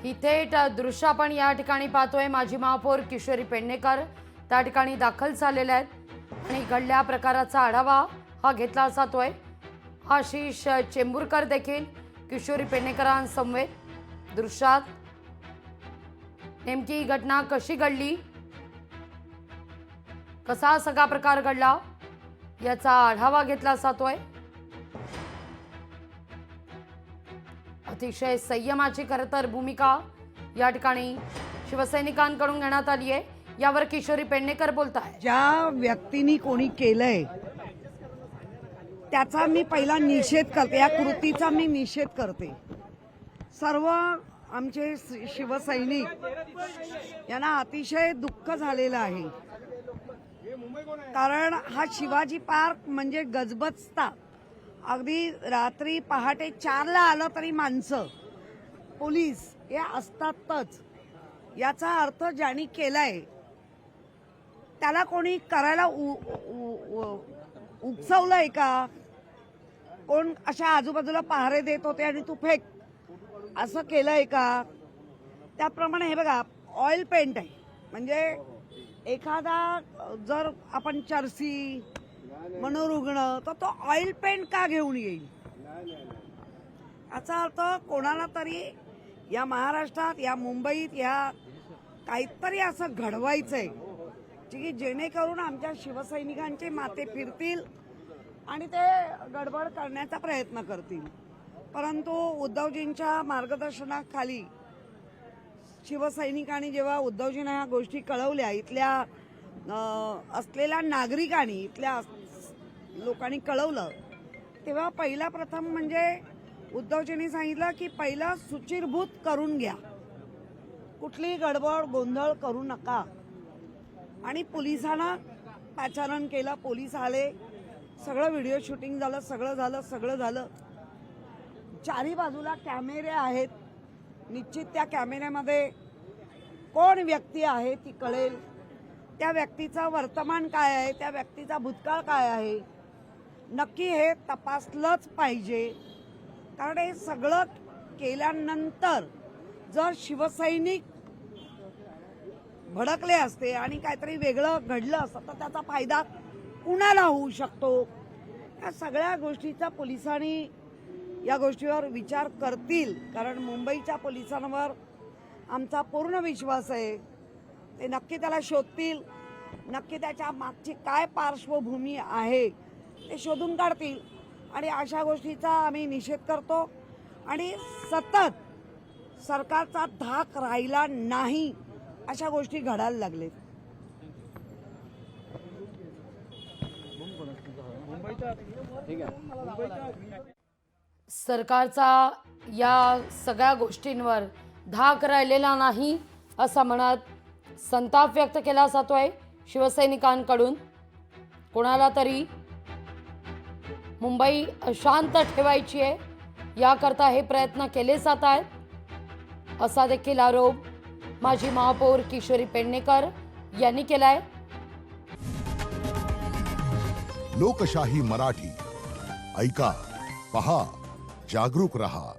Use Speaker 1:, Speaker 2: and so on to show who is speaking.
Speaker 1: ही थेट दृश्य आपण या ठिकाणी पाहतोय। माजी महापौर किशोरी पेडणेकर त्या ठिकाणी दाखल झालेले आहेत आणि घडल्या प्रकाराचा आढावा हा घेतला जातोय। आशिष चेंबूरकर देखील किशोरी पेडणेकरांसमवेत दृश्यात। नेमकी ही घटना कशी घडली, कसा सगळा प्रकार घडला याचा आढावा घेतला जातोय। अतिशय संयमाची खरं तर भूमिका या ठिकाणी शिवसैनिकांकडून घेण्यात आली आहे। यावर किशोरी पेडणेकर बोलतायत।
Speaker 2: ज्या व्यक्तींनी कोणी केलंय त्याचा मी पहिला निषेध करते, या कृतीचा मी निषेध करते। सर्व आमचे शिवसैनिक यांना अतिशय दुःख झालेलं आहे, कारण हा शिवाजी पार्क म्हणजे गजबजता, अगदी रात्री पहाटे 4ला आलं तरी माणसं पोलीस हे असतातच। याचा अर्थ ज्यांनी केलाय त्याला कोणी करायला उकसवलंय का? कोण अशा आजूबाजूला पहारे देत होते आणि तू फेक असं केलंय का? त्याप्रमाणे हे बघा, ऑइल पेंट आहे, म्हणजे एखादा जर आपण चर्सी मनोरुग्ण तर तो ऑइल पेंट का घेऊन येईल? याचा अर्थ कोणाला तरी या महाराष्ट्रात, या मुंबईत, या काहीतरी असं घडवायचंय की जेणेकरून आमच्या शिवसैनिकांचे माथे फिरतील आणि ते गडबड करण्याचा प्रयत्न करतील। परंतु उद्धवजींच्या मार्गदर्शनाखाली शिवसैनिकांनी जेव्हा उद्धवजींना ह्या गोष्टी कळवल्या, इथल्या असलेल्या नागरिकांनी, इथल्या लोकांनी कळवलं, तेव्हा पहिला प्रथम म्हणजे उद्धवजींनी सांगितलं की पहिला सुचिरभूत करून घ्या, कुठली गडबड गोंधळ करू नका। आणि पोलिसांना पाचारण केलं, पोलीस आले, सगळं व्हिडिओ शूटिंग झालं, सगळं झालं। चारी बाजूला कॅमेरे आहेत, निश्चित त्या कॅमेऱ्यामध्ये कोण व्यक्ती आहे ती कळेल, त्या व्यक्तीचं वर्तमान काय आहे, त्या व्यक्तीचा भूतकाळ काय आहे, नक्की हे तपासलंच पाहिजे। कारण हे सगळं केल्यानंतर जर शिवसैनिक भडकले असते आणि काहीतरी वेगळं घडलं असतं तर त्याचा फायदा कुणाला होऊ शकतो? या सगळ्या गोष्टीचा पोलिसांनी या गोष्टीवर विचार करतील, कारण मुंबईच्या पोलिसांवर आमचा पूर्ण विश्वास आहे। ते नक्की त्याला शोधतील, नक्की त्याच्या मागची काय पार्श्वभूमी आहे ते शोधून काढतील। आणि अशा गोष्टीचा आम्ही निषेध करतो आणि सतत सरकारचा धाक राहिला नाही अशा गोष्टी घडायला लागलेत।
Speaker 1: सरकारचा या सगळ्या गोष्टींवर धाक राहिलेला नाही असं म्हणत संताप व्यक्त केला जातोय शिवसैनिकांकडून। कोणाला तरी मुंबई अशांत ठेवायची आहे याकरता हे प्रयत्न केले जात आहेत असा देखील आरोप माजी महापौर किशोरी पेडणेकर यांनी केलाय।
Speaker 3: लोकशाही मराठी ऐका, पहा, जागरूक रहा।